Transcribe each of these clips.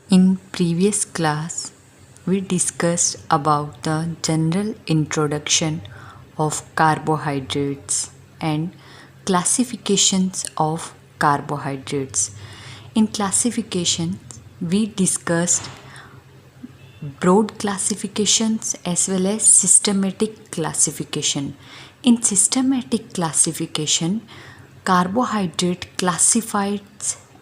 In previous class, we discussed about the general introduction of carbohydrates and classifications of carbohydrates. In classification, we discussed broad classifications as well as systematic classification. In systematic classification, carbohydrate classified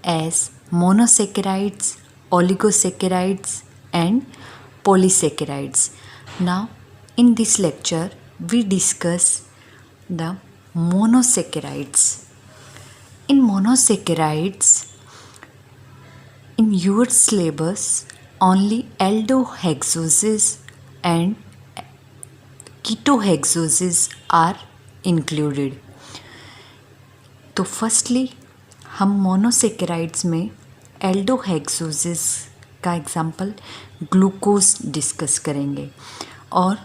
as monosaccharides, oligosaccharides and polysaccharides. Now in this lecture we discuss the monosaccharides. In monosaccharides, in your syllabus only aldohexoses and ketohexoses are included. तो firstly हम monosaccharides में एल्डोहेक्सोसिस का example glucose discuss करेंगे और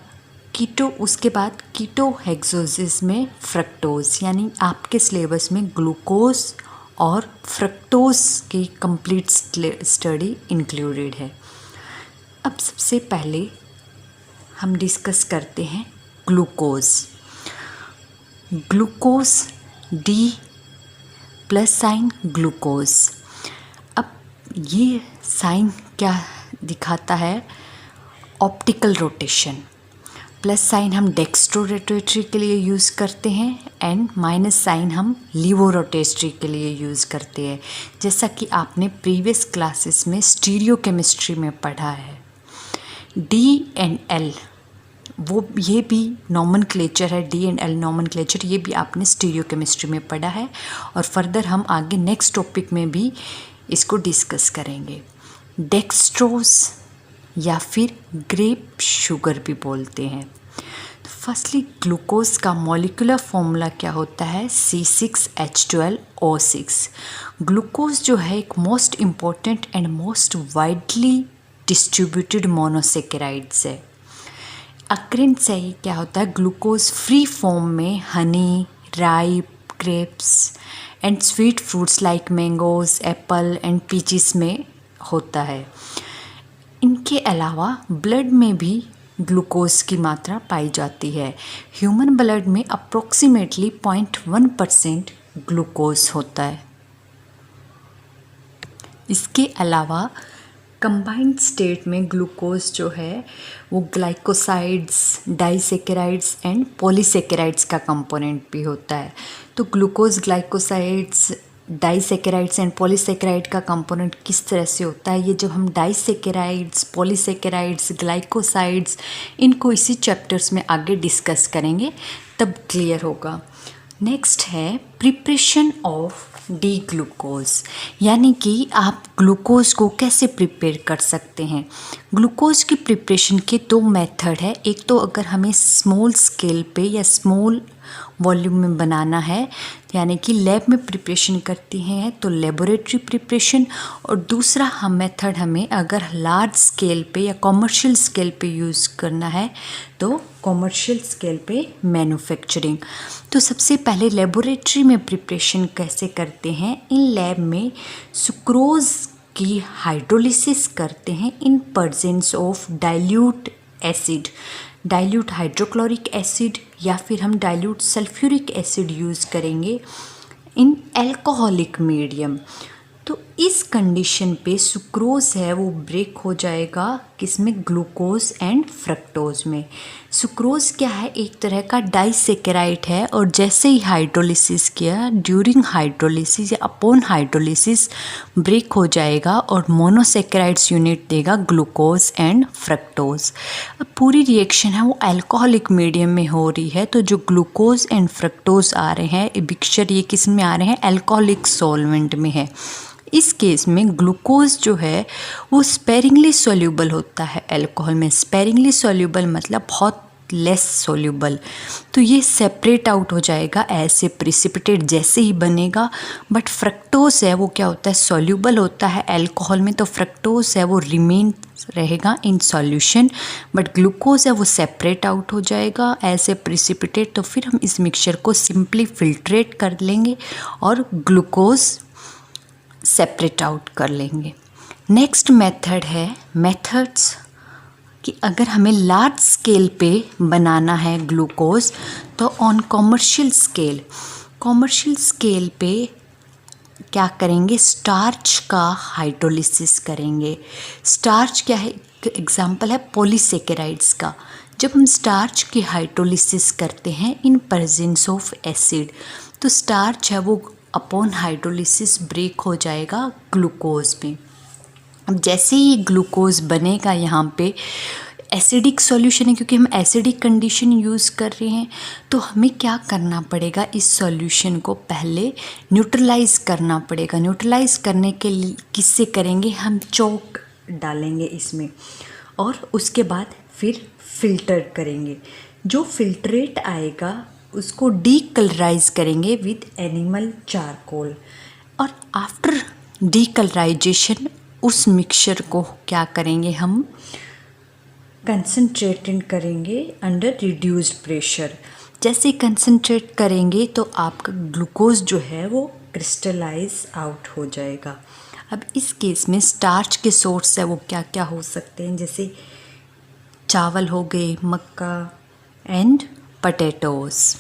उसके बाद कीटोहेक्सोसिस में fructose, यानी आपके सिलेबस में ग्लूकोज और फ्रक्टोज की कंप्लीट स्टडी इंक्लूडेड है। अब सबसे पहले हम डिस्कस करते हैं glucose. Glucose D plus sign glucose. अब ये साइन क्या दिखाता है? Optical rotation. प्लस साइन हम डेक्स्ट्रो रोटेटरी के लिए यूज़ करते हैं एंड माइनस साइन हम लीवो रोटेटरी के लिए यूज़ करते हैं, जैसा कि आपने प्रीवियस क्लासेस में स्टीरियो केमिस्ट्री में पढ़ा है। डी एंड एल ये भी नॉमेनक्लेचर है, डी एंड एल नॉमेनक्लेचर, ये भी आपने स्टीरियो केमिस्ट्री में पढ़ा है और फर्दर हम आगे नेक्स्ट टॉपिक में भी इसको डिस्कस करेंगे। डेक्स्ट्रोज या फिर ग्रेप शुगर भी बोलते हैं। फर्स्टली ग्लूकोज का मॉलिक्यूलर फॉर्मूला क्या होता है? C6H12O6। ग्लूकोज जो है एक most important and most widely distributed monosaccharides है। अक्रेंस से क्या होता है? ग्लूकोज फ्री फॉर्म में Honey, ripe, grapes and sweet fruits like mangoes, Apple and peaches में होता है। इनके अलावा ब्लड में भी ग्लूकोज की मात्रा पाई जाती है। ह्यूमन ब्लड में अप्रोक्सीमेटली 0.1% ग्लूकोज होता है। इसके अलावा कंबाइंड स्टेट में ग्लूकोज जो है वो ग्लाइकोसाइड्स, डाइसेकेराइड्स एंड पॉलीसेकेराइड्स का कंपोनेंट भी होता है। तो glucose, glycosides, disaccharides and polysaccharide का कंपोनेंट किस तरह से होता है, ये जब हम डाइसेकेराइड्स, पॉलीसेकेराइड्स, ग्लाइकोसाइड्स इनको इसी चैप्टर्स में आगे डिस्कस करेंगे तब क्लियर होगा। नेक्स्ट है प्रिपरेशन ऑफ डी ग्लूकोज, यानी कि आप ग्लूकोज को कैसे प्रिपेयर कर सकते हैं। ग्लूकोज की प्रिपरेशन के दो मेथड है। एक तो अगर हमें स्मॉल स्केल पे या स्मॉल वॉल्यूम में बनाना है, यानी कि लैब में प्रिपरेशन करती हैं तो लेबोरेटरी प्रिपरेशन, और दूसरा हम मेथड हमें अगर लार्ज स्केल पे या कॉमर्शियल स्केल पे यूज़ करना है तो कॉमर्शियल स्केल पे मैन्युफैक्चरिंग। तो सबसे पहले लेबोरेटरी में प्रिपरेशन कैसे करते हैं? इन लैब में सुक्रोज की हाइड्रोलिसिस करते हैं in presence of dilute acid, dilute hydrochloric acid या फिर हम डाइल्यूट सल्फ्यूरिक एसिड यूज़ करेंगे इन एल्कोहलिक मीडियम। तो इस कंडीशन पे सुक्रोज है वो ब्रेक हो जाएगा किसमें? ग्लूकोज एंड फ्रक्टोज में। सुक्रोज क्या है? एक तरह का डाइसेकेराइड है और जैसे ही हाइड्रोलिसिस किया, ड्यूरिंग हाइड्रोलिसिस या अपॉन हाइड्रोलिसिस ब्रेक हो जाएगा और मोनोसेकेराइड्स यूनिट देगा ग्लूकोज एंड फ्रक्टोज। अब पूरी रिएक्शन है वो अल्कोहलिक मीडियम में हो रही है, तो जो ग्लूकोज एंड फ्रक्टोज आ रहे हैं मिक्सचर, ये किस में आ रहे हैं? अल्कोहलिक सॉल्वेंट में है। इस केस में ग्लूकोज जो है वो स्पेरिंगली सॉल्यूबल होता है अल्कोहल में। स्पेरिंगली सॉल्यूबल मतलब बहुत लेस सॉल्यूबल, तो ये सेपरेट आउट हो जाएगा ऐसे प्रिसिपिटेट जैसे ही बनेगा। बट फ्रक्टोज है वो क्या होता है? सॉल्यूबल होता है अल्कोहल में, तो फ्रक्टोज है वो रिमेन रहेगा इन सॉल्यूशन, बट ग्लूकोज है वो सेपरेट आउट हो जाएगा ऐसे प्रिसिपिटेट। तो फिर हम इस मिक्सचर को सिंपली फिल्ट्रेट कर लेंगे और ग्लूकोज सेपरेट आउट कर लेंगे। नेक्स्ट मेथड है मेथड्स कि अगर हमें लार्ज स्केल पे बनाना है ग्लूकोज तो ऑन कॉमर्शियल स्केल पे क्या करेंगे, स्टार्च का हाइड्रोलिसिस करेंगे। स्टार्च क्या है, एग्जाम्पल है पॉलीसेकेराइड्स का। जब हम स्टार्च की हाइड्रोलिसिस करते हैं इन प्रेजेंस ऑफ एसिड, तो स्टार्च है वो अपॉन हाइड्रोलिसिस ब्रेक हो जाएगा ग्लूकोज में। अब जैसे ही ग्लूकोज बनेगा, यहाँ पे एसिडिक सॉल्यूशन है, क्योंकि हम एसिडिक कंडीशन यूज़ कर रहे हैं, तो हमें क्या करना पड़ेगा, इस सॉल्यूशन को पहले न्यूट्रलाइज करना पड़ेगा। न्यूट्रलाइज करने के लिए किससे करेंगे, हम चॉक डालेंगे इसमें और उसके बाद फिर फिल्टर करेंगे। जो फिल्ट्रेट आएगा उसको डीकलराइज करेंगे विद एनिमल चारकोल, और आफ्टर डीकलराइजेशन उस मिक्सचर को क्या करेंगे, हम कंसनट्रेटेड करेंगे अंडर रिड्यूस्ड प्रेशर। जैसे कंसनट्रेट करेंगे तो आपका ग्लूकोज जो है वो क्रिस्टलाइज आउट हो जाएगा। अब इस केस में स्टार्च के सोर्स है वो क्या क्या हो सकते हैं, जैसे चावल हो गए, मक्का एंड पोटैटोज।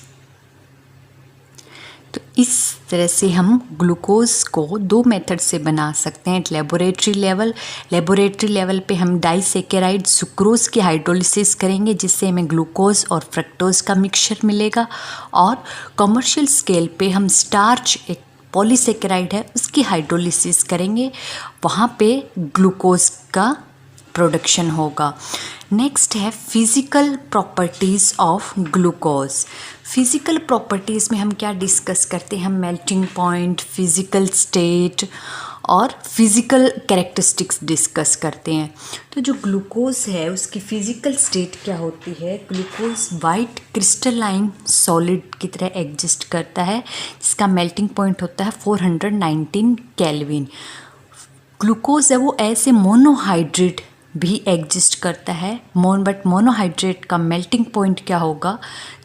तो इस तरह से हम ग्लूकोज को दो मेथड से बना सकते हैं। लेबोरेटरी लेवल पे हम डाइसेकेराइड सुक्रोज की हाइड्रोलिसिस करेंगे जिससे हमें ग्लूकोज और फ्रक्टोज का मिक्सचर मिलेगा, और कमर्शियल स्केल पे हम स्टार्च, एक पॉलीसेकेराइड है, उसकी हाइड्रोलिसिस करेंगे, वहाँ पे ग्लूकोज का प्रोडक्शन होगा। नेक्स्ट है physical properties of glucose. Physical properties में हम क्या डिस्कस करते हैं, हम मेल्टिंग पॉइंट, फिज़िकल स्टेट और फिज़िकल कैरेक्टरिस्टिक्स डिस्कस करते हैं। तो जो ग्लूकोज है उसकी फ़िज़िकल स्टेट क्या होती है, ग्लूकोज वाइट क्रिस्टलाइन सॉलिड की तरह एग्जिस्ट करता है जिसका मेल्टिंग पॉइंट होता है 419 केल्विन। ग्लूकोज है वो ऐसे मोनोहाइड्रेट भी एग्जिस्ट करता है, बट मोनोहाइड्रेट का मेल्टिंग पॉइंट क्या होगा,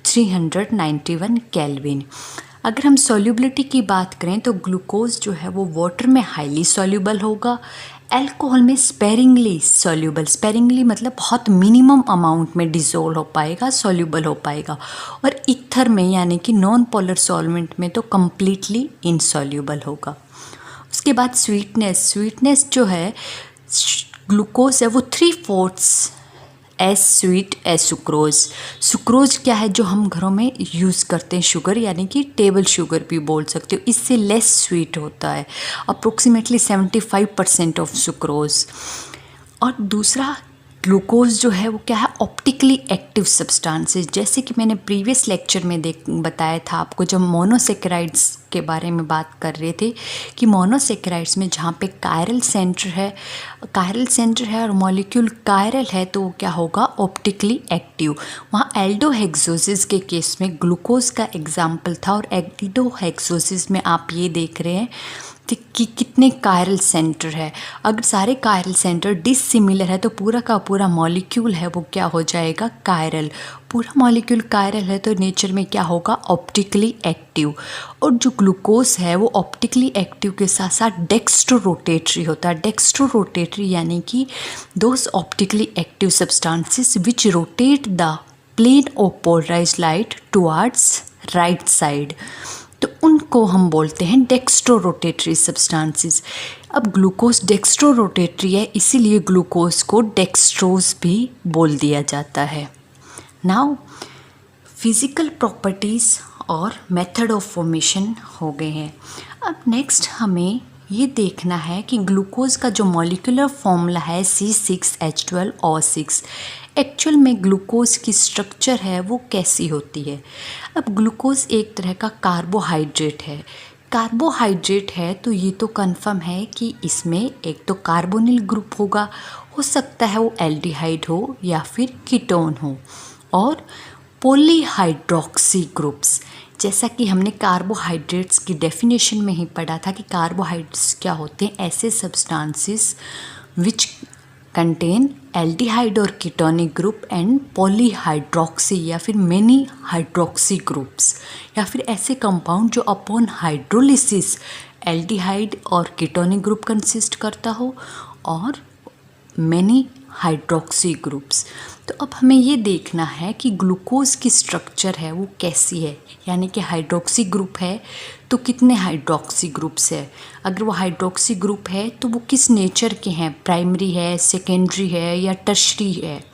391 केल्विन। अगर हम सॉल्युबिलिटी की बात करें तो ग्लूकोज जो है वो वाटर में हाईली सॉल्युबल होगा, अल्कोहल में स्पेरिंगली सॉल्युबल, स्पेरिंगली मतलब बहुत मिनिमम अमाउंट में डिज़ोल्व हो पाएगा, सॉल्युबल हो पाएगा, और ईथर में यानी कि नॉन पोलर सॉल्वेंट में तो कम्प्लीटली इनसॉल्युबल होगा। उसके बाद स्वीटनेस जो है ग्लूकोज है वो 3/4 as sweet as sucrose. Sucrose क्या है, जो हम घरों में यूज़ करते हैं शुगर, यानी कि टेबल शुगर भी बोल सकते हो, इससे लेस स्वीट होता है, अप्रोक्सीमेटली 75% ऑफ सुक्रोज। और दूसरा ग्लूकोज जो है वो क्या है, ऑप्टिकली एक्टिव सब्सटेंसेस, जैसे कि मैंने प्रीवियस लेक्चर में बताया था आपको, जब मोनोसेकेराइड्स के बारे में बात कर रहे थे कि मोनोसेकेराइड्स में जहाँ पे कायरल सेंटर है और मॉलिक्यूल कायरल है तो क्या होगा, ऑप्टिकली एक्टिव। वहाँ एल्डोहेक्सोसिस के केस में ग्लूकोज का एग्जाम्पल था, और एल्डोहेक्सोसिस में आप ये देख रहे हैं कि कितने कायरल सेंटर है। अगर सारे कायरल सेंटर डिसिमिलर है तो पूरा का पूरा मॉलिक्यूल है वो क्या हो जाएगा, कायरल। पूरा मॉलिक्यूल कायरल है तो नेचर में क्या होगा, ऑप्टिकली एक्टिव। और जो ग्लूकोज है वो ऑप्टिकली एक्टिव के साथ साथ डेक्स्ट्रो रोटेटरी होता है। डेक्स्ट्रो रोटेटरी यानी कि those optically active substances which rotate the plane of polarised light towards right side, तो उनको हम बोलते हैं डेक्स्ट्रो रोटेटरी सब्सटेंसेस। अब ग्लूकोज डेक्स्ट्रो रोटेटरी है, इसीलिए ग्लूकोज को डेक्स्ट्रोज भी बोल दिया जाता है। नाउ फिज़िकल प्रॉपर्टीज़ और मेथड ऑफ फॉर्मेशन हो गए हैं। अब नेक्स्ट हमें ये देखना है कि ग्लूकोज का जो मॉलिक्यूलर फॉर्मूला है C6H12O6, एक्चुअल में ग्लूकोज की स्ट्रक्चर है वो कैसी होती है। अब ग्लूकोज एक तरह का कार्बोहाइड्रेट है तो ये तो कंफर्म है कि इसमें एक तो कार्बोनिल ग्रुप होगा, हो सकता है वो एल्डिहाइड हो या फिर कीटोन हो, और पॉलीहाइड्रोक्सी ग्रुप्स, जैसा कि हमने कार्बोहाइड्रेट्स की डेफिनेशन में ही पढ़ा था कि कार्बोहाइड्रेट्स क्या होते हैं, ऐसे सब्सटेंसेस विच कंटेन एल्डिहाइड और कीटोनिक ग्रुप एंड पॉलीहाइड्रोक्सी या फिर मेनी हाइड्रोक्सी ग्रुप्स, या फिर ऐसे कंपाउंड जो अपॉन हाइड्रोलिसिस एल्डिहाइड और कीटोनिक ग्रुप कंसिस्ट करता हो, और मैनी हाइड्रोक्सी ग्रुप्स। तो अब हमें ये देखना है कि ग्लूकोज की स्ट्रक्चर है वो कैसी है, यानी कि हाइड्रोक्सी ग्रुप है तो कितने हाइड्रोक्सी ग्रुप्स है। अगर वो हाइड्रोक्सी ग्रुप है तो वो किस नेचर के हैं, प्राइमरी है, सेकेंडरी है या टर्शरी है।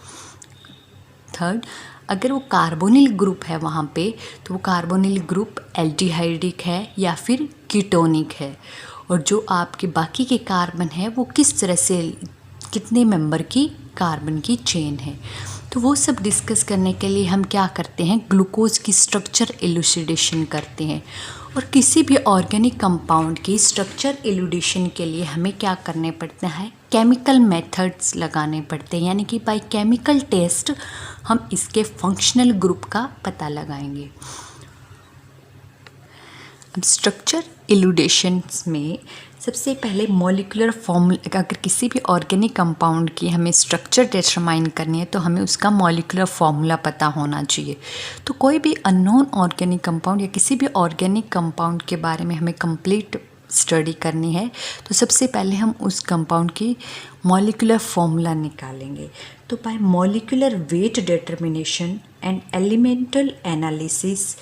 थर्ड, अगर वो कार्बोनिल ग्रुप है वहाँ पे तो वो कार्बोनिल ग्रुप एल्डिहाइडिक है या फिर कीटोनिक है। और जो आपके बाकी के कार्बन है वो किस तरह से, कितने मेंबर की कार्बन की चेन है। तो वो सब डिस्कस करने के लिए हम क्या करते हैं, ग्लूकोज की स्ट्रक्चर एलुसिडेशन करते हैं। और किसी भी ऑर्गेनिक कंपाउंड की स्ट्रक्चर एलुडेशन के लिए हमें क्या करने पड़ते हैं, केमिकल मेथड्स लगाने पड़ते हैं, यानी कि बाय केमिकल टेस्ट हम इसके फंक्शनल ग्रुप का पता लगाएंगे। अब स्ट्रक्चर एलुडेशंस में सबसे पहले मॉलिक्यूलर फॉर्मूला, अगर किसी भी ऑर्गेनिक कंपाउंड की हमें स्ट्रक्चर डिटरमाइन करनी है तो हमें उसका मॉलिक्यूलर फॉर्मूला पता होना चाहिए। तो कोई भी अननोन ऑर्गेनिक कंपाउंड या किसी भी ऑर्गेनिक कंपाउंड के बारे में हमें कंप्लीट स्टडी करनी है तो सबसे पहले हम उस कंपाउंड की मॉलिक्यूलर फॉर्मूला निकालेंगे। तो by molecular weight determination and elemental analysis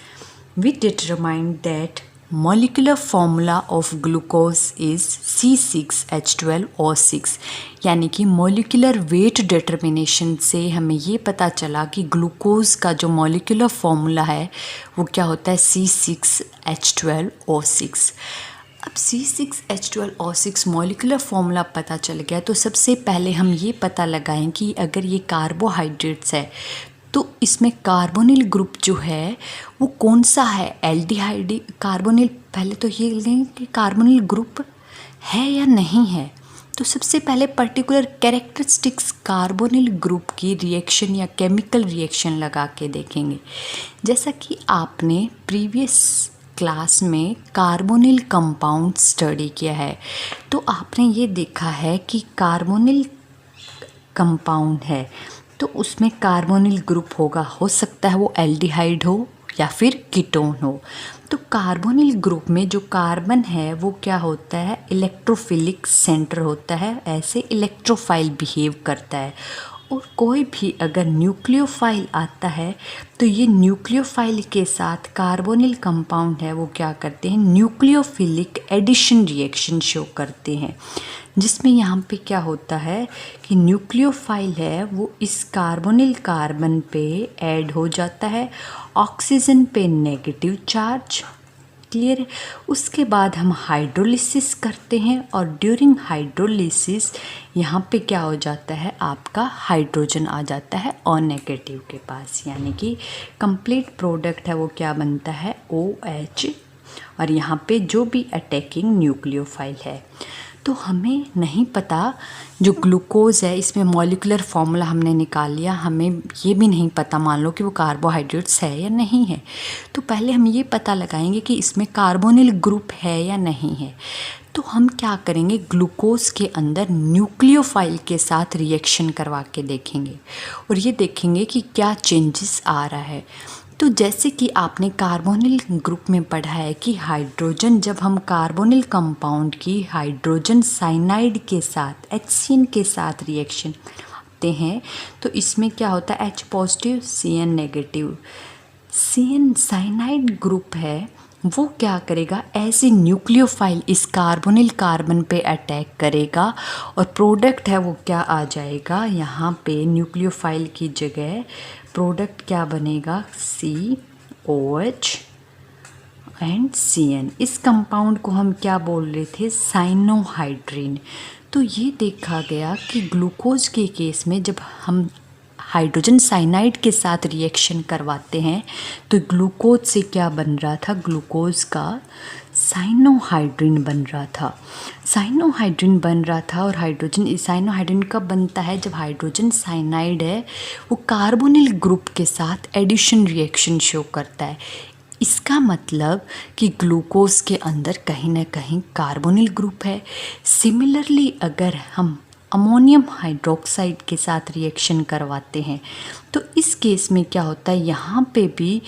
we determine that molecular formula of glucose is C6H12O6। यानी कि मॉलिक्यूलर वेट डिटर्मिनेशन से हमें ये पता चला कि ग्लूकोज का जो मॉलिक्यूलर फॉर्मूला है वो क्या होता है, C6H12O6। अब C6H12O6 मॉलिक्यूलर फॉर्मूला पता चल गया तो सबसे पहले हम ये पता लगाएं कि अगर ये कार्बोहाइड्रेट्स है तो इसमें कार्बोनिल ग्रुप जो है वो कौन सा है, एल्डिहाइड कार्बोनिल। पहले तो ये लें कि कार्बोनिल ग्रुप है या नहीं है। तो सबसे पहले पर्टिकुलर कैरेक्टरिस्टिक्स कार्बोनिल ग्रुप की रिएक्शन या केमिकल रिएक्शन लगा के देखेंगे। जैसा कि आपने प्रीवियस क्लास में कार्बोनिल कंपाउंड स्टडी किया है तो आपने ये देखा है कि कार्बोनिल कंपाउंड है तो उसमें कार्बोनिल ग्रुप होगा, हो सकता है वो एल्डिहाइड हो या फिर कीटोन हो। तो कार्बोनिल ग्रुप में जो कार्बन है वो क्या होता है, इलेक्ट्रोफिलिक सेंटर होता है, ऐसे इलेक्ट्रोफाइल बिहेव करता है। और कोई भी अगर न्यूक्लियोफाइल आता है तो ये न्यूक्लियोफाइल के साथ कार्बोनिल कंपाउंड है वो क्या करते हैं, न्यूक्लियोफिलिक एडिशन रिएक्शन शो करते हैं, जिसमें यहाँ पे क्या होता है कि न्यूक्लियोफाइल है वो इस कार्बोनिल कार्बन पे ऐड हो जाता है, ऑक्सीजन पे नेगेटिव चार्ज, क्लियर है। उसके बाद हम हाइड्रोलिसिस करते हैं और ड्यूरिंग हाइड्रोलिसिस यहाँ पे क्या हो जाता है, आपका हाइड्रोजन आ जाता है और नेगेटिव के पास, यानी कि कंप्लीट प्रोडक्ट है वो क्या बनता है, OH। और यहाँ पे जो भी अटैकिंग न्यूक्लियोफाइल है। तो हमें नहीं पता जो ग्लूकोज है इसमें मॉलिक्यूलर फॉर्मूला हमने निकाल लिया, हमें ये भी नहीं पता मान लो कि वो कार्बोहाइड्रेट्स है या नहीं है। तो पहले हम ये पता लगाएंगे कि इसमें कार्बोनिल ग्रुप है या नहीं है। तो हम क्या करेंगे, ग्लूकोज के अंदर न्यूक्लियोफाइल के साथ रिएक्शन करवा के देखेंगे और ये देखेंगे कि क्या चेंजेस आ रहा है। तो जैसे कि आपने कार्बोनिल ग्रुप में पढ़ा है कि हाइड्रोजन, जब हम कार्बोनिल कंपाउंड की हाइड्रोजन साइनाइड के साथ HCN के साथ रिएक्शन करते हैं तो इसमें क्या होता है, H positive CN negative. CN cyanide group है वो क्या करेगा, ऐसे न्यूक्लियोफाइल इस कार्बोनिल कार्बन पे अटैक करेगा और प्रोडक्ट है वो क्या आ जाएगा, यहाँ पे न्यूक्लियोफाइल की जगह प्रोडक्ट क्या बनेगा, COH एंड CN। इस कंपाउंड को हम क्या बोल रहे थे, साइनोहाइड्रिन। तो ये देखा गया कि ग्लूकोज के केस में जब हम हाइड्रोजन साइनाइड के साथ रिएक्शन करवाते हैं तो ग्लूकोज से क्या बन रहा था, ग्लूकोज का साइनोहाइड्रिन बन रहा था। साइनोहाइड्रिन बन रहा था और हाइड्रोजन, साइनोहाइड्रिन कब बनता है, जब हाइड्रोजन साइनाइड है वो कार्बोनिल ग्रुप के साथ एडिशन रिएक्शन शो करता है। इसका मतलब कि ग्लूकोज के अंदर कहीं ना कहीं कार्बोनिल ग्रुप है। सिमिलरली अगर हम अमोनियम हाइड्रोक्साइड के साथ रिएक्शन करवाते हैं तो इस केस में क्या होता है, यहाँ पे भी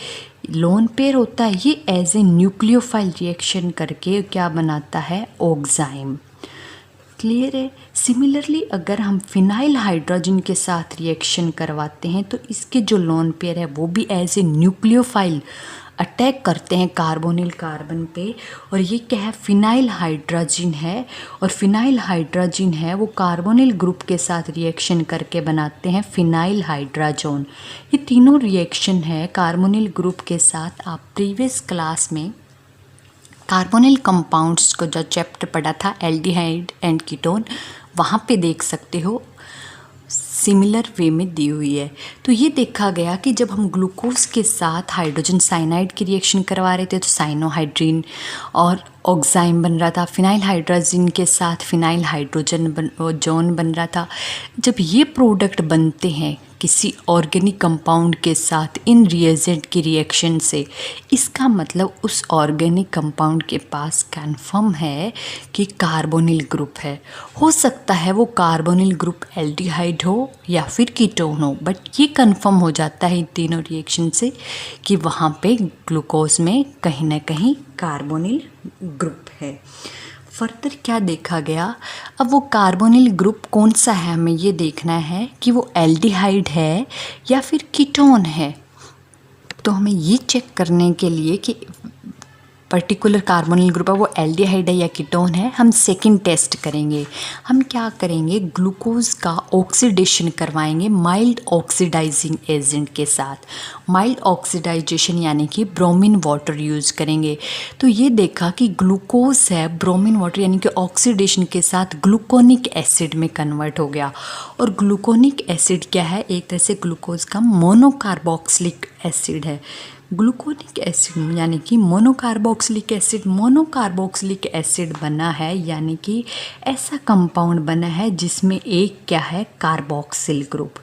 लोन पेयर होता है, ये एज ए न्यूक्लियोफाइल रिएक्शन करके क्या बनाता है, ऑक्साइम। क्लियर है। सिमिलरली अगर हम फिनाइल हाइड्रोजन के साथ रिएक्शन करवाते हैं तो इसके जो लोन पेयर है वो भी एज ए न्यूक्लियोफाइल अटैक करते हैं कार्बोनिल कार्बन पे, और ये क्या है, फिनाइल हाइड्रोजन है, और फिनाइल हाइड्रोजन है वो कार्बोनिल ग्रुप के साथ रिएक्शन करके बनाते हैं फिनाइल हाइड्राजोन। ये तीनों रिएक्शन है कार्बोनिल ग्रुप के साथ। आप प्रीवियस क्लास में कार्बोनिल कंपाउंड्स को जो चैप्टर पढ़ा था एल्डिहाइड एंड कीटोन, वहाँ पे देख सकते हो सिमिलर वे में दी हुई है। तो ये देखा गया कि जब हम ग्लूकोज के साथ हाइड्रोजन साइनाइड की रिएक्शन करवा रहे थे तो साइनोहाइड्रीन और ऑक्साइम बन रहा था, फिनाइल हाइड्रोजन के साथ फिनाइल हाइड्रोजन जोन बन रहा था। जब ये प्रोडक्ट बनते हैं किसी ऑर्गेनिक कंपाउंड के साथ इन रिएजेंट की रिएक्शन से, इसका मतलब उस ऑर्गेनिक कंपाउंड के पास कन्फर्म है कि कार्बोनिल ग्रुप है। हो सकता है वो कार्बोनिल ग्रुप एल्डिहाइड हो या फिर कीटोन हो, बट ये कन्फर्म हो जाता है इन तीनों रिएक्शन से कि वहाँ पे ग्लूकोज में कहीं ना कहीं कार्बोनिल ग्रुप है। फर्दर क्या देखा गया, अब वो कार्बोनिल ग्रुप कौन सा है हमें ये देखना है कि वो एल्डिहाइड है या फिर कीटोन है। तो हमें ये चेक करने के लिए कि पर्टिकुलर कार्बोनिल ग्रुप है वो एल्डिहाइड है या कीटोन है, हम सेकंड टेस्ट करेंगे। हम क्या करेंगे, ग्लूकोज का ऑक्सीडेशन करवाएंगे माइल्ड ऑक्सीडाइजिंग एजेंट के साथ। माइल्ड ऑक्सीडाइजेशन यानी कि ब्रोमीन वाटर यूज़ करेंगे। तो ये देखा कि ग्लूकोज है ब्रोमीन वाटर यानी कि ऑक्सीडेशन के साथ ग्लूकोनिक एसिड में कन्वर्ट हो गया। और ग्लूकोनिक एसिड क्या है, एक तरह से ग्लूकोज का मोनोकार्बोक्सिलिक एसिड है। ग्लूकोनिक एसिड यानी कि मोनोकार्बोक्सिलिक एसिड बना है, यानी कि ऐसा कंपाउंड बना है जिसमें एक क्या है, कार्बोक्सिल ग्रुप,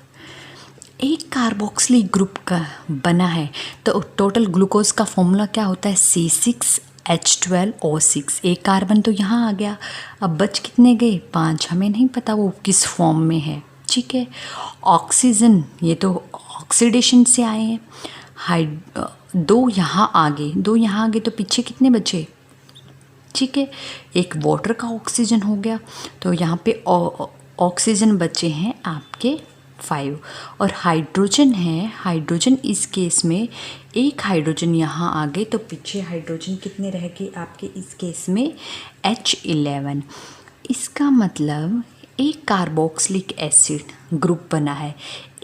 एक कार्बोक्सिलिक ग्रुप का बना है। तो टोटल ग्लूकोज का फॉर्मूला क्या होता है, C6H12O6। एक कार्बन तो यहाँ आ गया, अब बच कितने गए, 5। हमें नहीं पता वो किस फॉर्म में है, ठीक है। ऑक्सीजन, ये तो ऑक्सीडेशन से आए हैं। दो यहाँ आगे तो पीछे कितने बचे, ठीक है। एक वाटर का ऑक्सीजन हो गया, तो यहाँ पे ऑक्सीजन बचे हैं आपके 5। और हाइड्रोजन है, हाइड्रोजन इस केस में एक हाइड्रोजन यहाँ आगे, तो पीछे हाइड्रोजन कितने रह गए आपके इस केस में, H11। इसका मतलब एक कार्बोक्सिलिक एसिड ग्रुप बना है,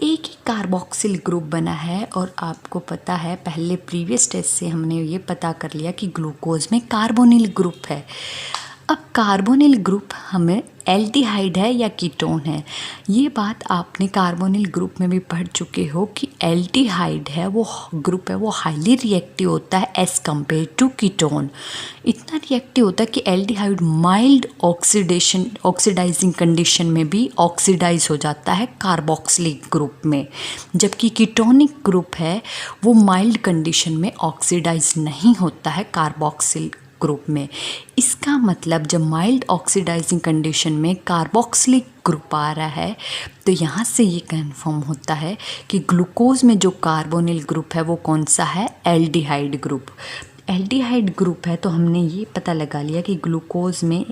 एक ही कार्बोक्सिल ग्रुप बना है। और आपको पता है पहले प्रीवियस टेस्ट से हमने ये पता कर लिया कि ग्लूकोज में कार्बोनिल ग्रुप है। अब कार्बोनिल ग्रुप हमें एल्डिहाइड है या कीटोन है, ये बात आपने कार्बोनिल ग्रुप में भी पढ़ चुके हो कि एल्डिहाइड है वो ग्रुप है वो हाईली रिएक्टिव होता है एज़ कम्पेयर टू कीटोन। इतना रिएक्टिव होता है कि एल्डिहाइड माइल्ड ऑक्सीडाइजिंग कंडीशन में भी ऑक्सीडाइज हो जाता है कार्बोक्सिलिक ग्रुप में, जबकि कीटोनिक ग्रुप है वो माइल्ड कंडीशन में ऑक्सीडाइज नहीं होता है कार्बोक्सिल ग्रुप में। इसका मतलब जब माइल्ड ऑक्सीडाइजिंग कंडीशन में कार्बोक्सिलिक ग्रुप आ रहा है तो यहाँ से ये कंफर्म होता है कि ग्लूकोज में जो कार्बोनिल ग्रुप है वो कौन सा है, एल्डिहाइड ग्रुप। एल्डिहाइड ग्रुप है तो हमने ये पता लगा लिया कि ग्लूकोज में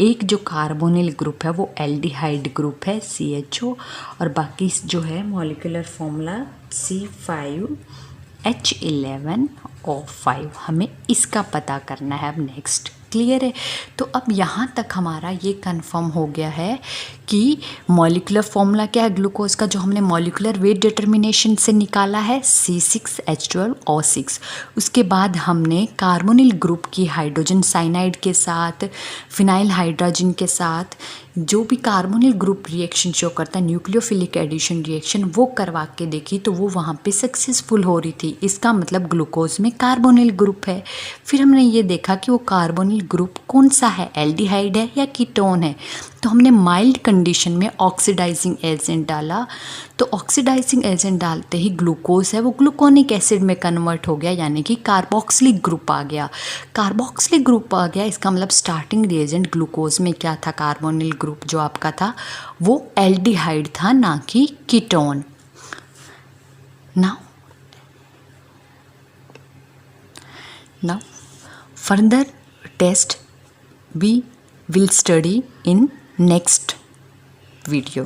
एक जो कार्बोनिल ग्रुप है वो एल्डिहाइड ग्रुप है CHO, और बाकी जो है मॉलिक्यूलर फॉर्मूला C5H11O5। हमें इसका पता करना है अब नेक्स्ट, क्लियर है। तो अब यहाँ तक हमारा ये कंफर्म हो गया है कि मॉलिक्यूलर फॉर्मूला क्या है ग्लूकोज का, जो हमने मॉलिक्यूलर वेट डिटर्मिनेशन से निकाला है C6H12O6। उसके बाद हमने कार्बोनिल ग्रुप की हाइड्रोजन साइनाइड के साथ फिनाइल हाइड्रोजन के साथ जो भी कार्बोनिल ग्रुप रिएक्शन शो करता है न्यूक्लियोफिलिक एडिशन रिएक्शन, वो करवा के देखी तो वो वहाँ पे सक्सेसफुल हो रही थी। इसका मतलब ग्लूकोज में कार्बोनिल ग्रुप है। फिर हमने ये देखा कि वो कार्बोनिल ग्रुप कौन सा है, एल्डिहाइड है या कीटोन है। तो हमने माइल्ड कंडीशन में ऑक्सीडाइजिंग एजेंट डाला, तो ऑक्सीडाइजिंग एजेंट डालते ही ग्लूकोज है वो ग्लूकोनिक एसिड में कन्वर्ट हो गया, यानी कि कार्बोक्सिलिक ग्रुप आ गया। कार्बोक्सिलिक ग्रुप आ गया, इसका मतलब स्टार्टिंग रिएजेंट ग्लूकोज में क्या था, कार्बोनिल ग्रुप जो आपका था वो एल्डिहाइड था ना कि ketone. Now further test we will study in next video.